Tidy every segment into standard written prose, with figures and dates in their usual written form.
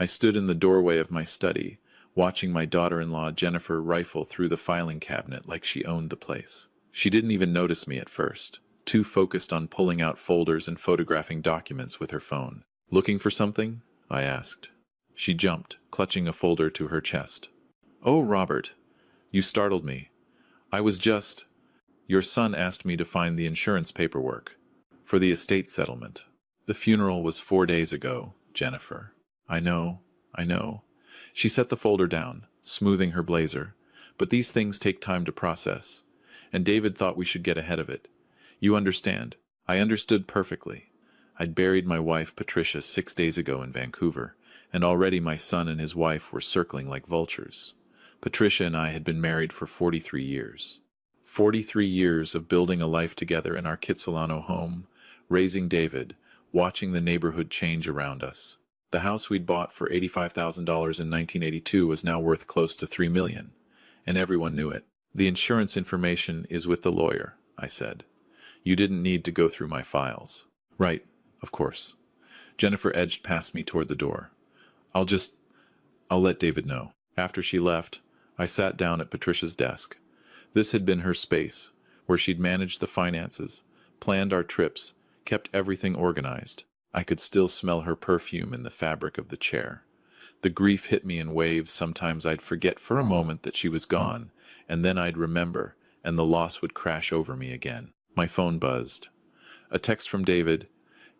I stood in the doorway of my study, watching my daughter-in-law Jennifer rifle through the filing cabinet like she owned the place. She didn't even notice me at first, too focused on pulling out folders and photographing documents with her phone. "Looking for something?" I asked. She jumped, clutching a folder to her chest. "Oh, Robert, you startled me. I was just— Your son asked me to find the insurance paperwork for the estate settlement. The funeral was 4 days ago, Jennifer." I know. She set the folder down, smoothing her blazer. "But these things take time to process. And David thought we should get ahead of it. You understand." I understood perfectly. I'd buried my wife Patricia 6 days ago in Vancouver, and already my son and his wife were circling like vultures. Patricia and I had been married for 43 years. 43 years of building a life together in our Kitsilano home, raising David, watching the neighborhood change around us. The house we'd bought for $85,000 in 1982 was now worth close to $3 million, and everyone knew it. "The insurance information is with the lawyer," I said. "You didn't need to go through my files." "Right, of course." Jennifer edged past me toward the door. I'll let David know." After she left, I sat down at Patricia's desk. This had been her space, where she'd managed the finances, planned our trips, kept everything organized. I could still smell her perfume in the fabric of the chair. The grief hit me in waves. Sometimes I'd forget for a moment that she was gone, and then I'd remember, and the loss would crash over me again. My phone buzzed. A text from David.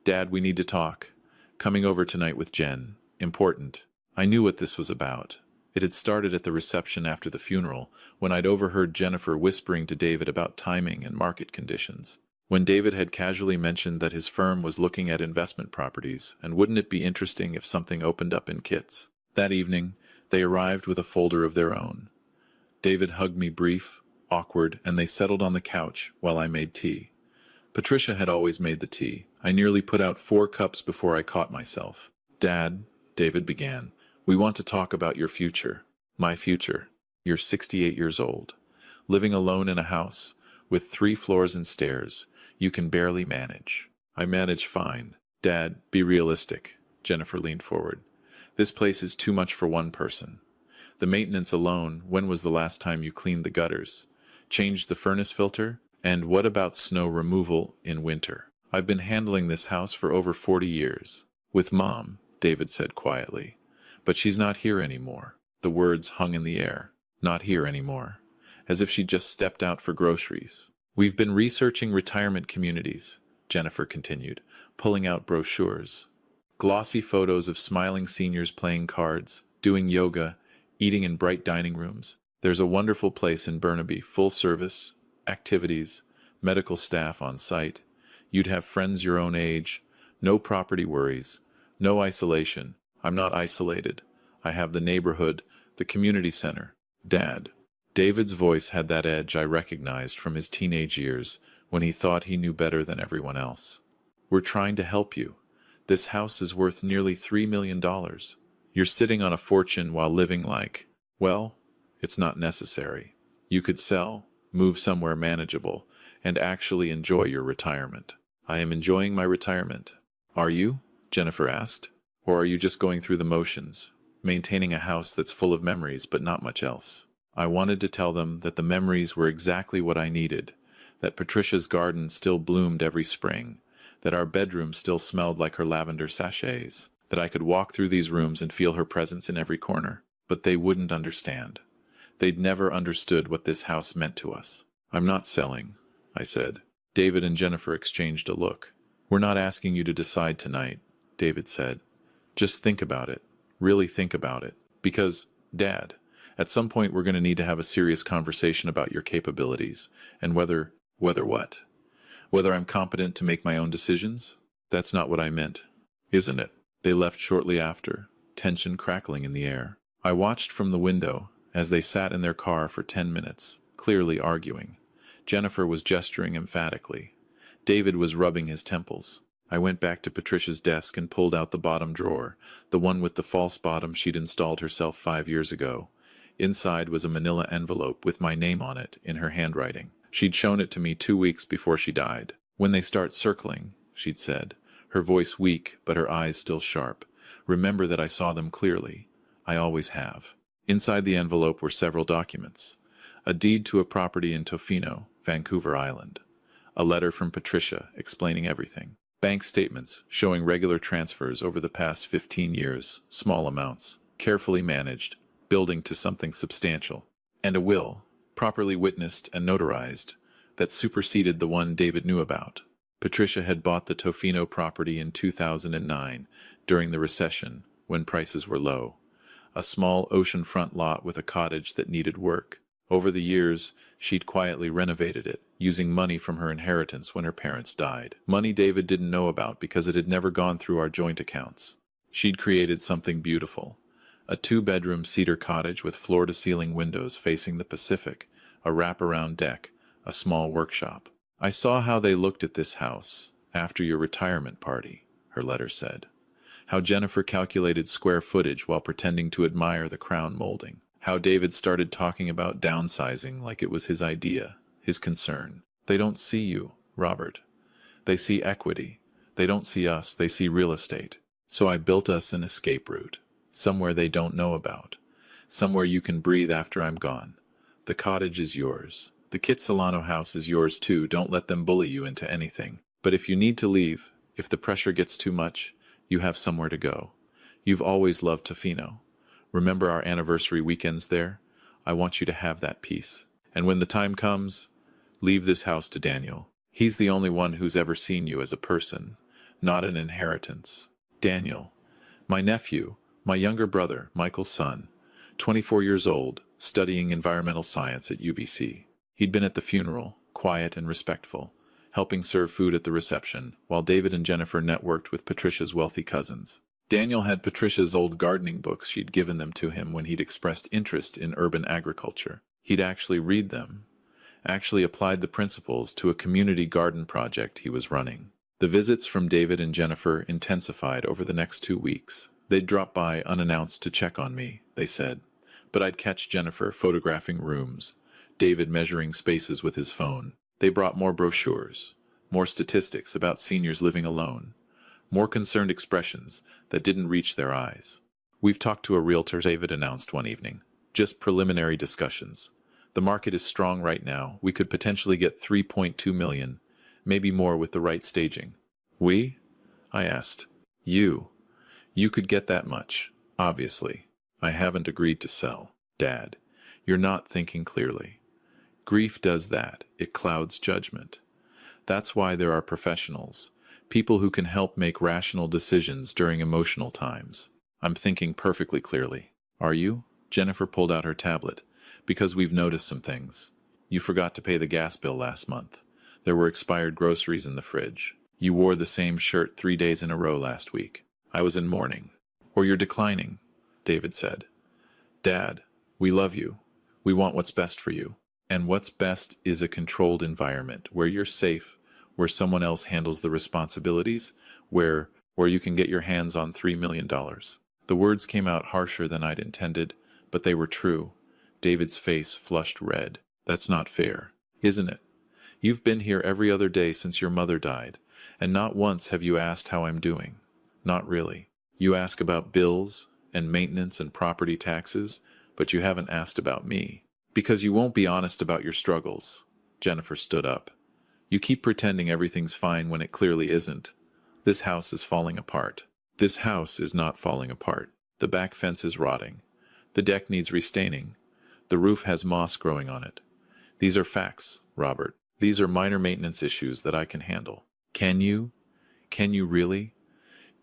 "Dad, we need to talk. Coming over tonight with Jen. Important." I knew what this was about. It had started at the reception after the funeral, when I'd overheard Jennifer whispering to David about timing and market conditions. When David had casually mentioned that his firm was looking at investment properties, and wouldn't it be interesting if something opened up in Kits. That evening, they arrived with a folder of their own. David hugged me, brief, awkward, and they settled on the couch while I made tea. Patricia had always made the tea. I nearly put out 4 cups before I caught myself. "Dad," David began, "we want to talk about your future." "My future?" "You're 68 years old, living alone in a house, with 3 floors and stairs. You can barely manage." "I manage fine." "Dad, be realistic." Jennifer leaned forward. "This place is too much for one person. The maintenance alone, when was the last time you cleaned the gutters? Changed the furnace filter? And what about snow removal in winter? I've been handling this house for over 40 years. With Mom," David said quietly. "But she's not here anymore." The words hung in the air. Not here anymore. As if she'd just stepped out for groceries. "We've been researching retirement communities," Jennifer continued, pulling out brochures. Glossy photos of smiling seniors playing cards, doing yoga, eating in bright dining rooms. "There's a wonderful place in Burnaby, full service, activities, medical staff on site. You'd have friends your own age, no property worries, no isolation." "I'm not isolated. I have the neighborhood, the community center." "Dad." David's voice had that edge I recognized from his teenage years, when he thought he knew better than everyone else. "We're trying to help you. This house is worth nearly $3 million. You're sitting on a fortune while living like— well, it's not necessary. You could sell, move somewhere manageable, and actually enjoy your retirement." "I am enjoying my retirement." "Are you?" Jennifer asked. "Or are you just going through the motions, maintaining a house that's full of memories but not much else?" I wanted to tell them that the memories were exactly what I needed, that Patricia's garden still bloomed every spring, that our bedroom still smelled like her lavender sachets, that I could walk through these rooms and feel her presence in every corner. But they wouldn't understand. They'd never understood what this house meant to us. "I'm not selling," I said. David and Jennifer exchanged a look. "We're not asking you to decide tonight," David said. "Just think about it. Really think about it. Because, Dad, at some point we're going to need to have a serious conversation about your capabilities, and whether what? Whether I'm competent to make my own decisions?" "That's not what I meant." "Isn't it?" They left shortly after, tension crackling in the air. I watched from the window as they sat in their car for 10 minutes, clearly arguing. Jennifer was gesturing emphatically. David was rubbing his temples. I went back to Patricia's desk and pulled out the bottom drawer, the one with the false bottom she'd installed herself 5 years ago. Inside was a manila envelope with my name on it in her handwriting. She'd shown it to me 2 weeks before she died. "When they start circling," she'd said, her voice weak but her eyes still sharp, Remember that I saw them clearly. I always have. Inside the envelope were several documents. A deed to a property in Tofino, Vancouver Island. A letter from Patricia explaining everything. Bank statements showing regular transfers over the past 15 years, small amounts, carefully managed, building to something substantial. And a will, properly witnessed and notarized, that superseded the one David knew about. Patricia had bought the Tofino property in 2009, during the recession, when prices were low. A small oceanfront lot with a cottage that needed work. Over the years, she'd quietly renovated it, using money from her inheritance when her parents died. Money David didn't know about because it had never gone through our joint accounts. She'd created something beautiful. A 2-bedroom cedar cottage with floor-to-ceiling windows facing the Pacific, a wraparound deck, a small workshop. I saw how they looked at this house, after your retirement party, her letter said. How Jennifer calculated square footage while pretending to admire the crown molding. How David started talking about downsizing like it was his idea, his concern. They don't see you, Robert. They see equity. They don't see us, they see real estate. So I built us an escape route. Somewhere they don't know about. Somewhere you can breathe after I'm gone. The cottage is yours. The Kit Solano house is yours too. Don't let them bully you into anything. But if you need to leave, if the pressure gets too much, you have somewhere to go. You've always loved Tofino. Remember our anniversary weekends there? I want you to have that peace. And when the time comes, leave this house to Daniel. He's the only one who's ever seen you as a person, not an inheritance. Daniel, my nephew, my younger brother, Michael's son, 24 years old, studying environmental science at UBC. He'd been at the funeral, quiet and respectful, helping serve food at the reception, while David and Jennifer networked with Patricia's wealthy cousins. Daniel had Patricia's old gardening books. She'd given them to him when he'd expressed interest in urban agriculture. He'd actually read them, actually applied the principles to a community garden project he was running. The visits from David and Jennifer intensified over the next 2 weeks. They'd drop by unannounced to check on me, they said, but I'd catch Jennifer photographing rooms, David measuring spaces with his phone. They brought more brochures, more statistics about seniors living alone, more concerned expressions that didn't reach their eyes. We've talked to a realtor, David announced one evening. Just preliminary discussions. The market is strong right now. We could potentially get 3.2 million, maybe more with the right staging. We? I asked. You. You could get that much, obviously. I haven't agreed to sell. Dad, you're not thinking clearly. Grief does that. It clouds judgment. That's why there are professionals. People who can help make rational decisions during emotional times. I'm thinking perfectly clearly. Are you? Jennifer pulled out her tablet. Because we've noticed some things. You forgot to pay the gas bill last month. There were expired groceries in the fridge. You wore the same shirt 3 days in a row last week. I was in mourning. Or you're declining, David said. Dad, we love you. We want what's best for you. And what's best is a controlled environment where you're safe, where someone else handles the responsibilities, where you can get your hands on $3 million. The words came out harsher than I'd intended, but they were true. David's face flushed red. That's not fair, isn't it? You've been here every other day since your mother died, and not once have you asked how I'm doing. Not really. You ask about bills and maintenance and property taxes, but you haven't asked about me. Because you won't be honest about your struggles. Jennifer stood up. You keep pretending everything's fine when it clearly isn't. This house is falling apart. This house is not falling apart. The back fence is rotting. The deck needs restaining. The roof has moss growing on it. These are facts, Robert. These are minor maintenance issues that I can handle. Can you? Can you really?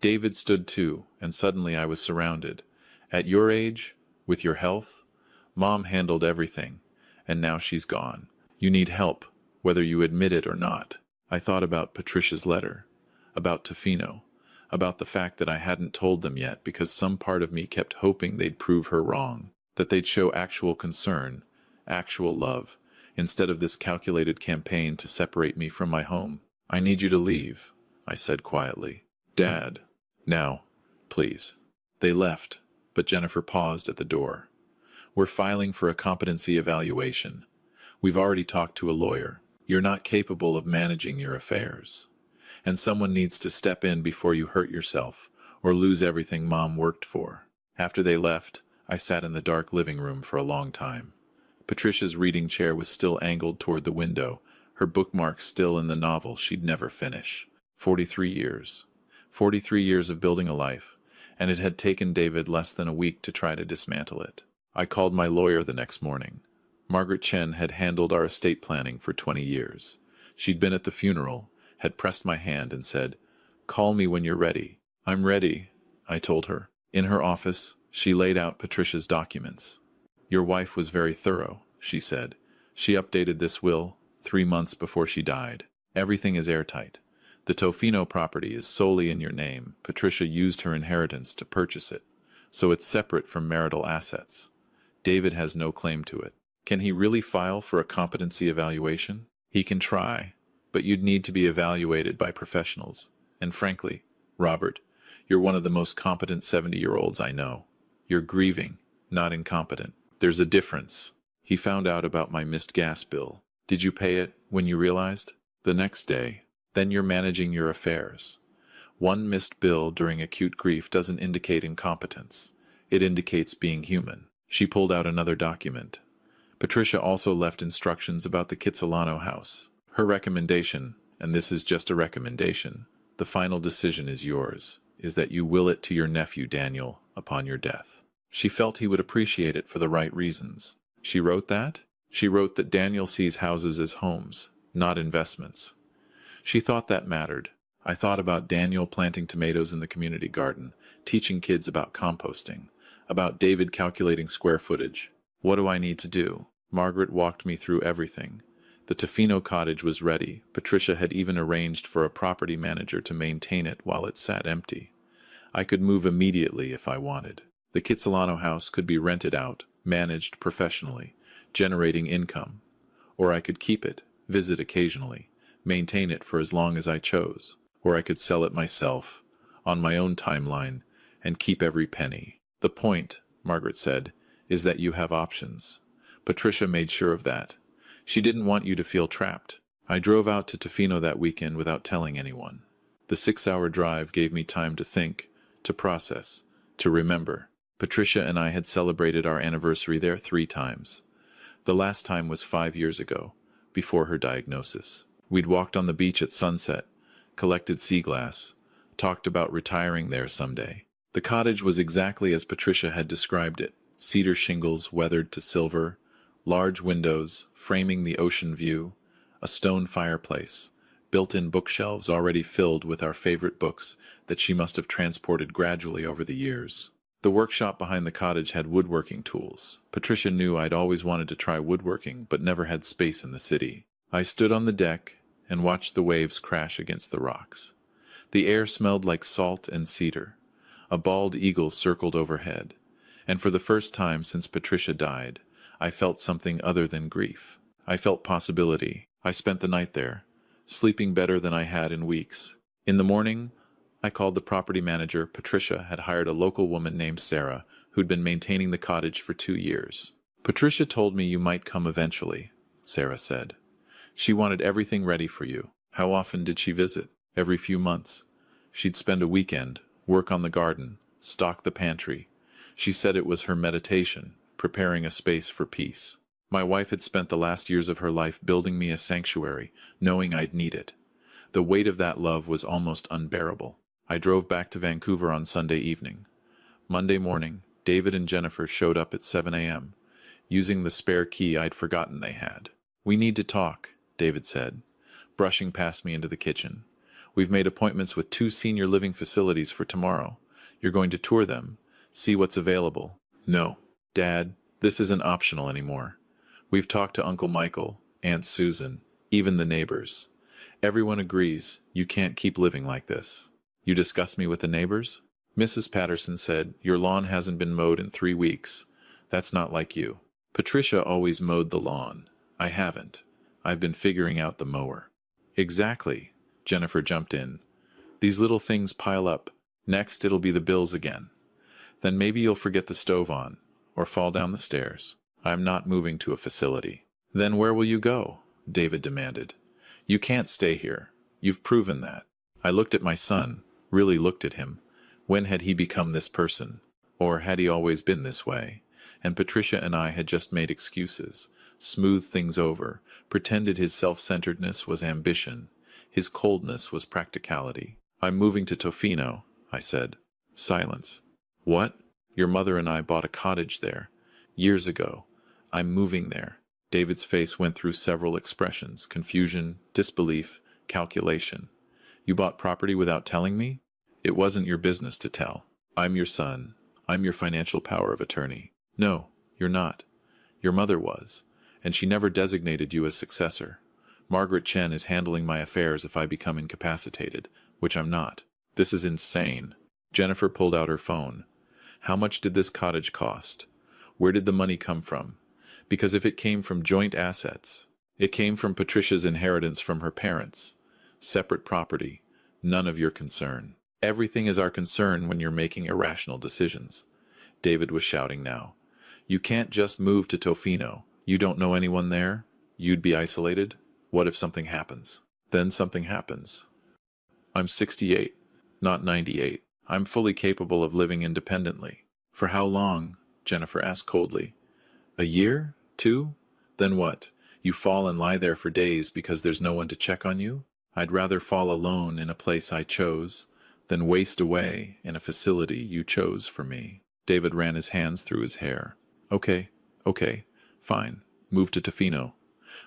David stood too, and suddenly I was surrounded. At your age, with your health, Mom handled everything, and now she's gone. You need help, whether you admit it or not. I thought about Patricia's letter, about Tofino, about the fact that I hadn't told them yet because some part of me kept hoping they'd prove her wrong, that they'd show actual concern, actual love, instead of this calculated campaign to separate me from my home. I need you to leave, I said quietly. Dad. Now, please. They left, but Jennifer paused at the door. We're filing for a competency evaluation. We've already talked to a lawyer. You're not capable of managing your affairs. And someone needs to step in before you hurt yourself, or lose everything Mom worked for. After they left, I sat in the dark living room for a long time. Patricia's reading chair was still angled toward the window, her bookmarks still in the novel she'd never finish. 43 years. 43 years of building a life, and it had taken David less than a week to try to dismantle it. I called my lawyer the next morning. Margaret Chen had handled our estate planning for 20 years. She'd been at the funeral, had pressed my hand and said, "Call me when you're ready." "I'm ready," I told her. In her office, she laid out Patricia's documents. "Your wife was very thorough," she said. "She updated this will 3 months before she died. Everything is airtight. The Tofino property is solely in your name. Patricia used her inheritance to purchase it, so it's separate from marital assets. David has no claim to it. Can he really file for a competency evaluation? He can try, but you'd need to be evaluated by professionals. And frankly, Robert, you're one of the most competent 70-year-olds I know. You're grieving, not incompetent. There's a difference." He found out about my missed gas bill. "Did you pay it when you realized?" "The next day." "Then you're managing your affairs. One missed bill during acute grief doesn't indicate incompetence. It indicates being human." She pulled out another document. Patricia also left instructions about the Kitsilano house. Her recommendation, and this is just a recommendation, the final decision is yours, is that you will it to your nephew Daniel upon your death. She felt he would appreciate it for the right reasons. She wrote that? She wrote that Daniel sees houses as homes, not investments. She thought that mattered. I thought about Daniel planting tomatoes in the community garden, teaching kids about composting, about David calculating square footage. What do I need to do? Margaret walked me through everything. The Tofino cottage was ready. Patricia had even arranged for a property manager to maintain it while it sat empty. I could move immediately if I wanted. The Kitsilano house could be rented out, managed professionally, generating income. Or I could keep it, visit occasionally, maintain it for as long as I chose. Or I could sell it myself, on my own timeline, and keep every penny. "The point," Margaret said, "is that you have options." Patricia made sure of that. She didn't want you to feel trapped. I drove out to Tofino that weekend without telling anyone. The 6-hour drive gave me time to think, to process, to remember. Patricia and I had celebrated our anniversary there 3 times. The last time was 5 years ago, before her diagnosis. We'd walked on the beach at sunset, collected sea glass, talked about retiring there someday. The cottage was exactly as Patricia had described it. Cedar shingles weathered to silver, large windows framing the ocean view, a stone fireplace, built-in bookshelves already filled with our favorite books that she must have transported gradually over the years. The workshop behind the cottage had woodworking tools. Patricia knew I'd always wanted to try woodworking but never had space in the city. I stood on the deck and watched the waves crash against the rocks. The air smelled like salt and cedar. A bald eagle circled overhead. And for the first time since Patricia died, I felt something other than grief. I felt possibility. I spent the night there, sleeping better than I had in weeks. In the morning, I called the property manager. Patricia had hired a local woman named Sarah, who'd been maintaining the cottage for 2 years. "Patricia told me you might come eventually," Sarah said. "She wanted everything ready for you." How often did she visit? Every few months. She'd spend a weekend, work on the garden, stock the pantry. She said it was her meditation, preparing a space for peace. My wife had spent the last years of her life building me a sanctuary, knowing I'd need it. The weight of that love was almost unbearable. I drove back to Vancouver on Sunday evening. Monday morning, David and Jennifer showed up at 7 a.m., using the spare key I'd forgotten they had. "We need to talk," David said, brushing past me into the kitchen. "We've made appointments with 2 senior living facilities for tomorrow. You're going to tour them, see what's available." "No, Dad, this isn't optional anymore. We've talked to Uncle Michael, Aunt Susan, even the neighbors. Everyone agrees you can't keep living like this." "You discussed me with the neighbors?" Mrs. Patterson said, "Your lawn hasn't been mowed in 3 weeks. That's not like you." "Patricia always mowed the lawn. I haven't. I've been figuring out the mower." "Exactly," Jennifer jumped in. "These little things pile up. Next it'll be the bills again. Then maybe you'll forget the stove on, or fall down the stairs. I'm not moving to a facility." "Then where will you go?" David demanded. "You can't stay here. You've proven that." I looked at my son, really looked at him. When had he become this person? Or had he always been this way? And Patricia and I had just made excuses, smoothed things over, pretended his self-centeredness was ambition, his coldness was practicality. "I'm moving to Tofino," I said. Silence. "What? Your mother and I bought a cottage there. Years ago. I'm moving there." David's face went through several expressions: confusion, disbelief, calculation. "You bought property without telling me?" "It wasn't your business to tell. I'm your son. I'm your financial power of attorney." "No, you're not. Your mother was, and she never designated you as successor. Margaret Chen is handling my affairs if I become incapacitated, which I'm not." "This is insane." Jennifer pulled out her phone. "How much did this cottage cost? Where did the money come from? Because if it came from joint assets, it came from Patricia's inheritance from her parents. Separate property, none of your concern." "Everything is our concern when you're making irrational decisions." David was shouting now. "You can't just move to Tofino. You don't know anyone there? You'd be isolated? What if something happens?" "Then something happens. I'm 68, not 98. I'm fully capable of living independently." "For how long?" Jennifer asked coldly. "A year? 2? Then what? You fall and lie there for days because there's no one to check on you? I'd rather fall alone in a place I chose than waste away in a facility you chose for me." David ran his hands through his hair. Okay, fine. Move to Tofino.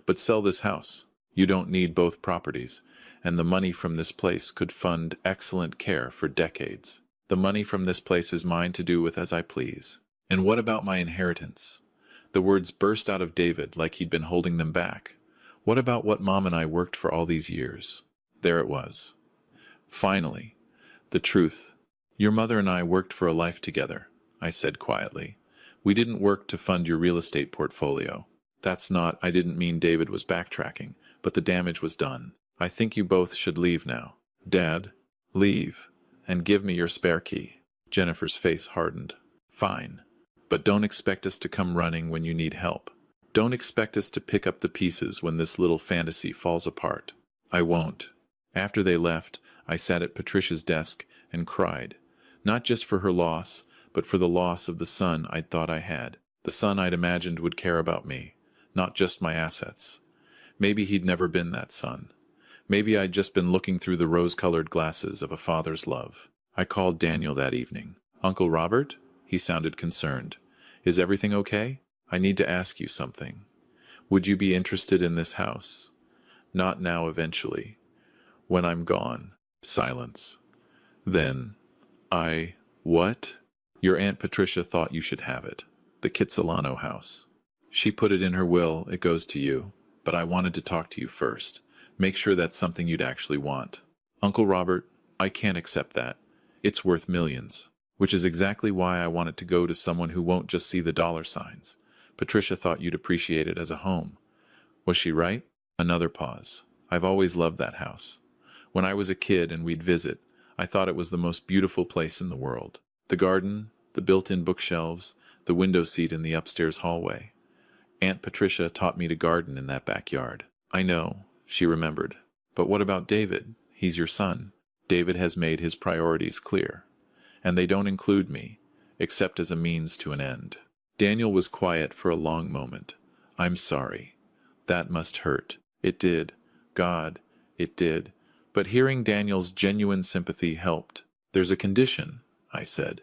But sell this house. You don't need both properties, and the money from this place could fund excellent care for decades. The money from this place is mine to do with as I please. And what about my inheritance? The words burst out of David like he'd been holding them back. What about what Mom and I worked for all these years? There it was. Finally, the truth. "Your mother and I worked for a life together," I said quietly. "We didn't work to fund your real estate portfolio." "That's not—" I didn't mean David was backtracking, but the damage was done. "I think you both should leave now." "Dad, leave, and give me your spare key." Jennifer's face hardened. "Fine. But don't expect us to come running when you need help. Don't expect us to pick up the pieces when this little fantasy falls apart." "I won't." After they left, I sat at Patricia's desk and cried, not just for her loss, but for the loss of the son I'd thought I had, the son I'd imagined would care about me, not just my assets. Maybe he'd never been that son. Maybe I'd just been looking through the rose-colored glasses of a father's love. I called Daniel that evening. "Uncle Robert?" He sounded concerned. "Is everything okay? I need to ask you something. Would you be interested in this house? Not now, eventually. When I'm gone." Silence. Then, "What?" "Your Aunt Patricia thought you should have it. The Kitsilano house. She put it in her will, it goes to you. But I wanted to talk to you first. Make sure that's something you'd actually want." "Uncle Robert, I can't accept that. It's worth millions." "Which is exactly why I want it to go to someone who won't just see the dollar signs. Patricia thought you'd appreciate it as a home. Was she right?" Another pause. "I've always loved that house. When I was a kid and we'd visit, I thought it was the most beautiful place in the world. The garden, the built-in bookshelves, the window seat in the upstairs hallway. Aunt Patricia taught me to garden in that backyard." "I know," she remembered. "But what about David? He's your son." "David has made his priorities clear. And they don't include me, except as a means to an end." Daniel was quiet for a long moment. "I'm sorry. That must hurt." It did. God, it did. But hearing Daniel's genuine sympathy helped. "There's a condition," I said.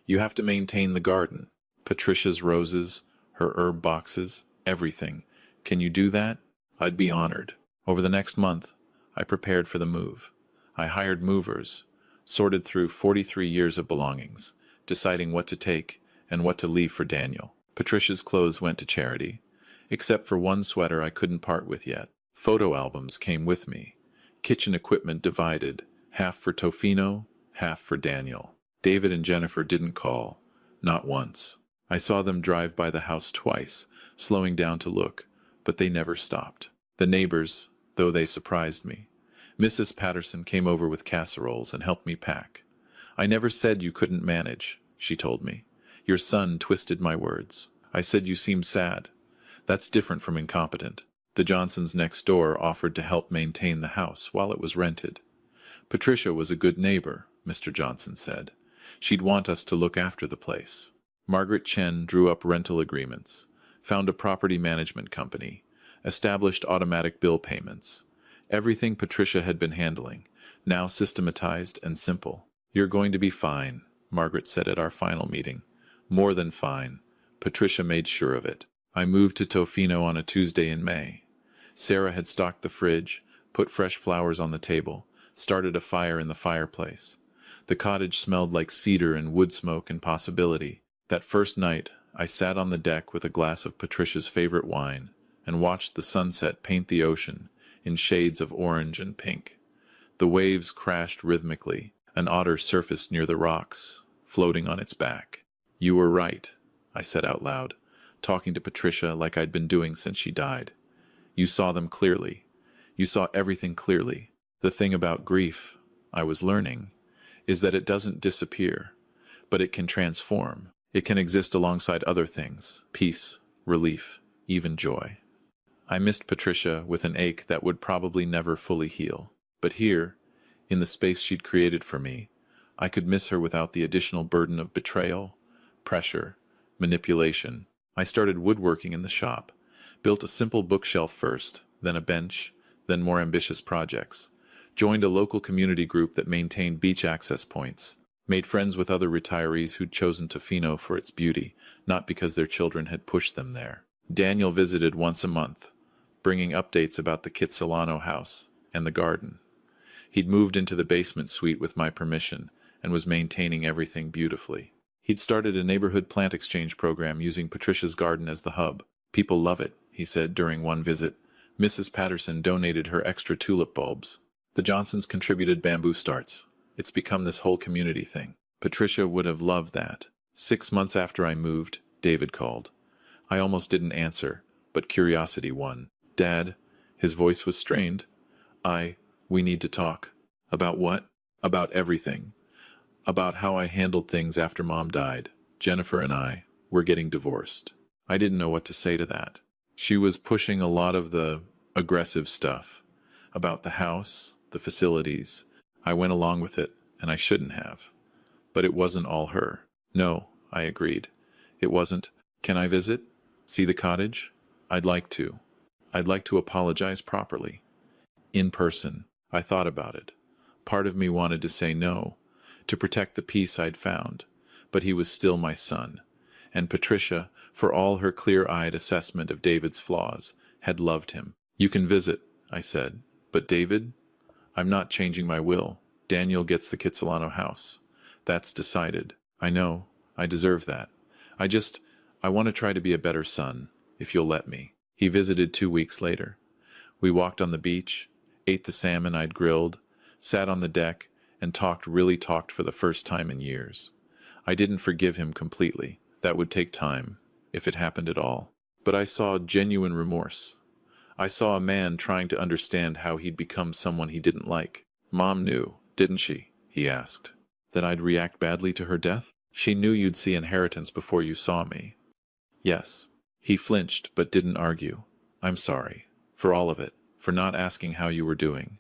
"You have to maintain the garden. Patricia's roses, her herb boxes, everything. Can you do that?" "I'd be honored." Over the next month, I prepared for the move. I hired movers, sorted through 43 years of belongings, deciding what to take and what to leave for Daniel. Patricia's clothes went to charity, except for one sweater I couldn't part with yet. Photo albums came with me. Kitchen equipment divided, half for Tofino, half for Daniel. David and Jennifer didn't call, not once. I saw them drive by the house twice, slowing down to look, but they never stopped. The neighbors, though they surprised me. Mrs. Patterson came over with casseroles and helped me pack. "I never said you couldn't manage," she told me. "Your son twisted my words. I said you seemed sad. That's different from incompetent." The Johnsons next door offered to help maintain the house while it was rented. "Patricia was a good neighbor," Mr. Johnson said. She'd want us to look after the place. Margaret Chen drew up rental agreements, found a property management company, established automatic bill payments. Everything Patricia had been handling, now systematized and simple. "You're going to be fine," Margaret said at our final meeting. More than fine. Patricia made sure of it. I moved to Tofino on a Tuesday in May. Sarah had stocked the fridge, put fresh flowers on the table, started a fire in the fireplace. The cottage smelled like cedar and wood smoke and possibility. That first night, I sat on the deck with a glass of Patricia's favorite wine and watched the sunset paint the ocean in shades of orange and pink. The waves crashed rhythmically. An otter surfaced near the rocks, floating on its back. "You were right," I said out loud, talking to Patricia like I'd been doing since she died. "You saw them clearly. You saw everything clearly. The thing about grief, I was learning, is that it doesn't disappear, but it can transform. It can exist alongside other things, peace, relief, even joy." I missed Patricia with an ache that would probably never fully heal. But here, in the space she'd created for me, I could miss her without the additional burden of betrayal, pressure, manipulation. I started woodworking in the shop, built a simple bookshelf first, then a bench, then more ambitious projects, joined a local community group that maintained beach access points, made friends with other retirees who'd chosen Tofino for its beauty, not because their children had pushed them there. Daniel visited once a month, bringing updates about the Kitsilano house and the garden. He'd moved into the basement suite with my permission and was maintaining everything beautifully. He'd started a neighborhood plant exchange program using Patricia's garden as the hub. "People love it," he said during one visit. Mrs. Patterson donated her extra tulip bulbs. The Johnsons contributed bamboo starts. It's become this whole community thing. Patricia would have loved that. 6 months after I moved, David called. I almost didn't answer, but curiosity won. "Dad," his voice was strained. We need to talk." "About what?" "About everything. About how I handled things after Mom died. Jennifer and I, we're getting divorced." I didn't know what to say to that. She was pushing a lot of the aggressive stuff. About the house, the facilities. I went along with it, and I shouldn't have. But it wasn't all her. "No," I agreed. "It wasn't. Can I visit? See the cottage? I'd like to. I'd like to apologize properly. In person." I thought about it. Part of me wanted to say no, to protect the peace I'd found, but he was still my son, and Patricia, for all her clear-eyed assessment of David's flaws, had loved him. "You can visit," I said, "but David? I'm not changing my will. Daniel gets the Kitsilano house. That's decided. I know, I deserve that. I want to try to be a better son, if you'll let me." He visited 2 weeks later. We walked on the beach, ate the salmon I'd grilled, sat on the deck, and really talked for the first time in years. I didn't forgive him completely. That would take time, if it happened at all. But I saw genuine remorse. I saw a man trying to understand how he'd become someone he didn't like. "Mom knew, didn't she?" he asked. "That I'd react badly to her death?" "She knew you'd see inheritance before you saw me." "Yes." He flinched, but didn't argue. "I'm sorry. For all of it. For not asking how you were doing.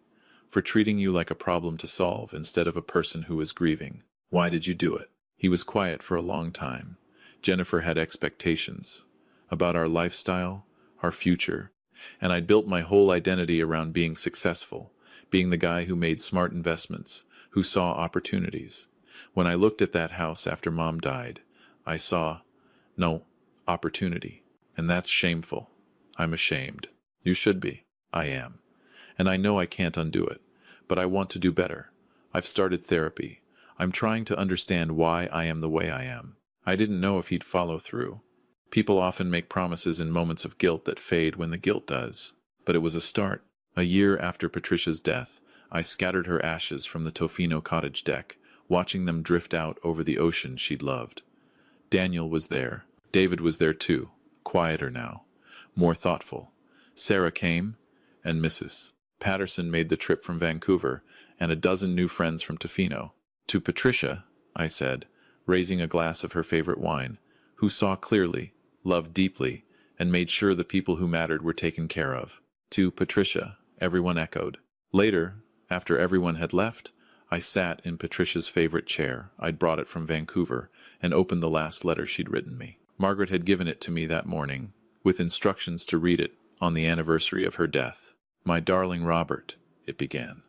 For treating you like a problem to solve instead of a person who was grieving. Why did you do it?" He was quiet for a long time. Jennifer had expectations. About our lifestyle, our future. And I'd built my whole identity around being successful, being the guy who made smart investments, who saw opportunities. When I looked at that house after Mom died, I saw, no, opportunity. And that's shameful. I'm ashamed. You should be. I am. And I know I can't undo it. But I want to do better. I've started therapy. I'm trying to understand why I am the way I am. I didn't know if he'd follow through. People often make promises in moments of guilt that fade when the guilt does. But it was a start. A year after Patricia's death, I scattered her ashes from the Tofino cottage deck, watching them drift out over the ocean she'd loved. Daniel was there. David was there too, quieter now, more thoughtful. Sarah came, and Mrs. Patterson made the trip from Vancouver, and a dozen new friends from Tofino. "To Patricia," I said, raising a glass of her favorite wine, "who saw clearly, loved deeply, and made sure the people who mattered were taken care of." "To Patricia," everyone echoed. Later, after everyone had left, I sat in Patricia's favorite chair, I'd brought it from Vancouver, and opened the last letter she'd written me. Margaret had given it to me that morning, with instructions to read it on the anniversary of her death. "My darling Robert," it began,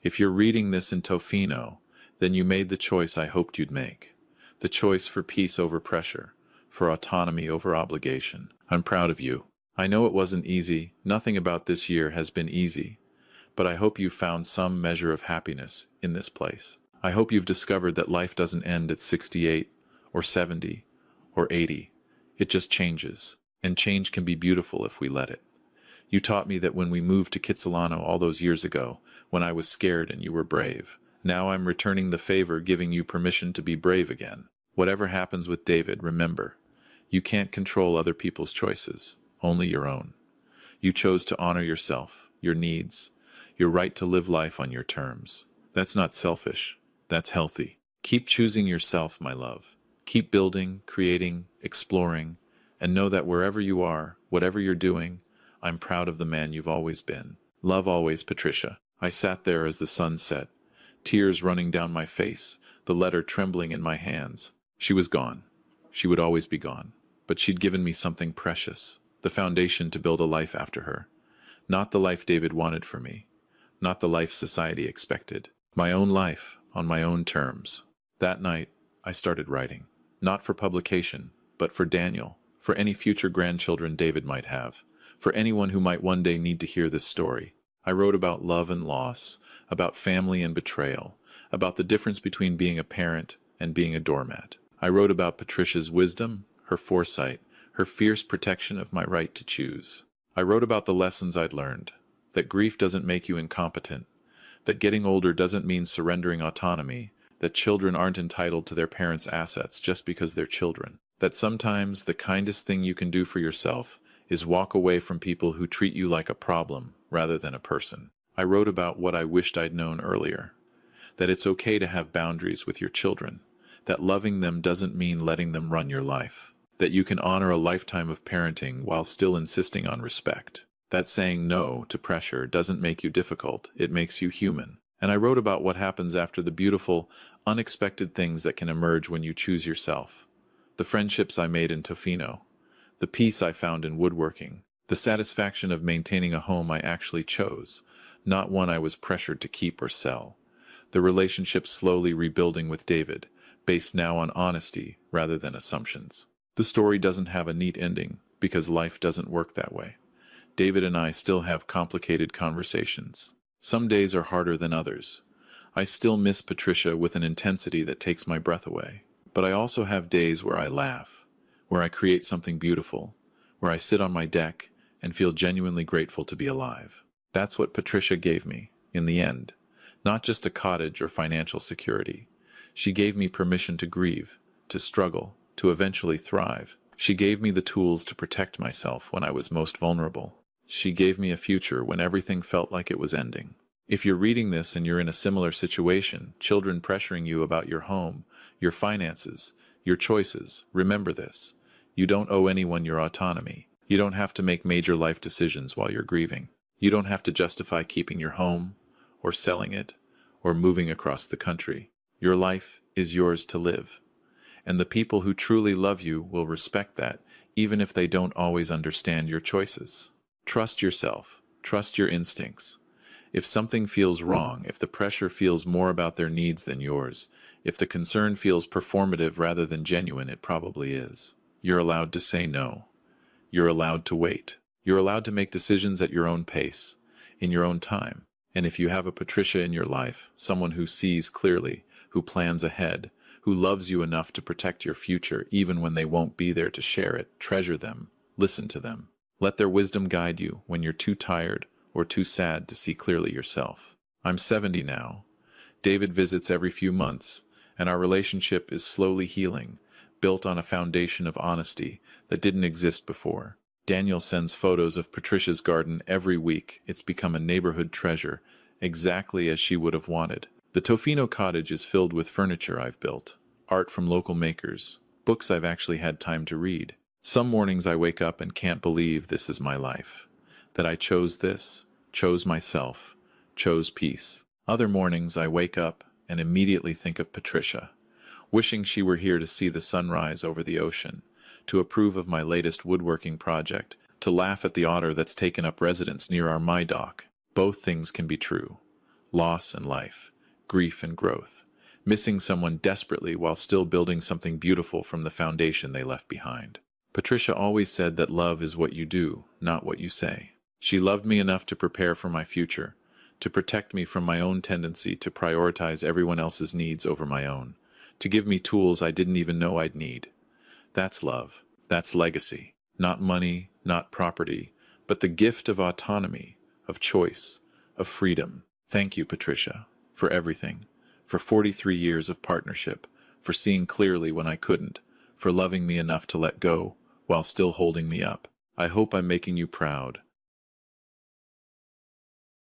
"if you're reading this in Tofino, then you made the choice I hoped you'd make. The choice for peace over pressure, for autonomy over obligation. I'm proud of you. I know it wasn't easy, nothing about this year has been easy, but I hope you've found some measure of happiness in this place. I hope you've discovered that life doesn't end at 68, or 70, or 80. It just changes, and change can be beautiful if we let it. You taught me that when we moved to Kitsilano all those years ago, when I was scared and you were brave. Now I'm returning the favor, giving you permission to be brave again. Whatever happens with David, remember, you can't control other people's choices, only your own. You chose to honor yourself, your needs, your right to live life on your terms. That's not selfish, that's healthy. Keep choosing yourself, my love. Keep building, creating, exploring, and know that wherever you are, whatever you're doing, I'm proud of the man you've always been. Love always, Patricia." I sat there as the sun set, tears running down my face, the letter trembling in my hands. She was gone. She would always be gone. But she'd given me something precious, the foundation to build a life after her. Not the life David wanted for me, not the life society expected. My own life, on my own terms. That night, I started writing. Not for publication, but for Daniel, for any future grandchildren David might have, for anyone who might one day need to hear this story. I wrote about love and loss, about family and betrayal, about the difference between being a parent and being a doormat. I wrote about Patricia's wisdom, her foresight, her fierce protection of my right to choose. I wrote about the lessons I'd learned, that grief doesn't make you incompetent, that getting older doesn't mean surrendering autonomy, that children aren't entitled to their parents' assets just because they're children, that sometimes the kindest thing you can do for yourself is walk away from people who treat you like a problem rather than a person. I wrote about what I wished I'd known earlier, that it's okay to have boundaries with your children, that loving them doesn't mean letting them run your life, that you can honor a lifetime of parenting while still insisting on respect, that saying no to pressure doesn't make you difficult, it makes you human. And I wrote about what happens after the beautiful, unexpected things that can emerge when you choose yourself, the friendships I made in Tofino, the peace I found in woodworking, the satisfaction of maintaining a home I actually chose, not one I was pressured to keep or sell, the relationship slowly rebuilding with David, based now on honesty rather than assumptions. The story doesn't have a neat ending, because life doesn't work that way. David and I still have complicated conversations. Some days are harder than others. I still miss Patricia with an intensity that takes my breath away. But I also have days where I laugh, where I create something beautiful, where I sit on my deck and feel genuinely grateful to be alive. That's what Patricia gave me, in the end. Not just a cottage or financial security. She gave me permission to grieve, to struggle, to eventually thrive. She gave me the tools to protect myself when I was most vulnerable. She gave me a future when everything felt like it was ending. If you're reading this and you're in a similar situation, children pressuring you about your home, your finances, your choices, remember this. You don't owe anyone your autonomy. You don't have to make major life decisions while you're grieving. You don't have to justify keeping your home, or selling it, or moving across the country. Your life is yours to live. And the people who truly love you will respect that, even if they don't always understand your choices. Trust yourself. Trust your instincts. If something feels wrong, if the pressure feels more about their needs than yours, if the concern feels performative rather than genuine, it probably is. You're allowed to say no. You're allowed to wait. You're allowed to make decisions at your own pace, in your own time. And if you have a Patricia in your life, someone who sees clearly, who plans ahead, who loves you enough to protect your future even when they won't be there to share it, treasure them, listen to them. Let their wisdom guide you when you're too tired or too sad to see clearly yourself. I'm 70 now. David visits every few months, and our relationship is slowly healing, built on a foundation of honesty that didn't exist before. Daniel sends photos of Patricia's garden every week. It's become a neighborhood treasure, exactly as she would have wanted. The Tofino cottage is filled with furniture I've built, art from local makers, books I've actually had time to read. Some mornings I wake up and can't believe this is my life, that I chose this, chose myself, chose peace. Other mornings I wake up and immediately think of Patricia, wishing she were here to see the sunrise over the ocean, to approve of my latest woodworking project, to laugh at the otter that's taken up residence near our my dock. Both things can be true. Loss and life, grief and growth, missing someone desperately while still building something beautiful from the foundation they left behind. Patricia always said that love is what you do, not what you say. She loved me enough to prepare for my future, to protect me from my own tendency to prioritize everyone else's needs over my own, to give me tools I didn't even know I'd need. That's love. That's legacy. Not money, not property, but the gift of autonomy, of choice, of freedom. Thank you, Patricia, for everything, for 43 years of partnership, for seeing clearly when I couldn't, for loving me enough to let go while still holding me up. I hope I'm making you proud.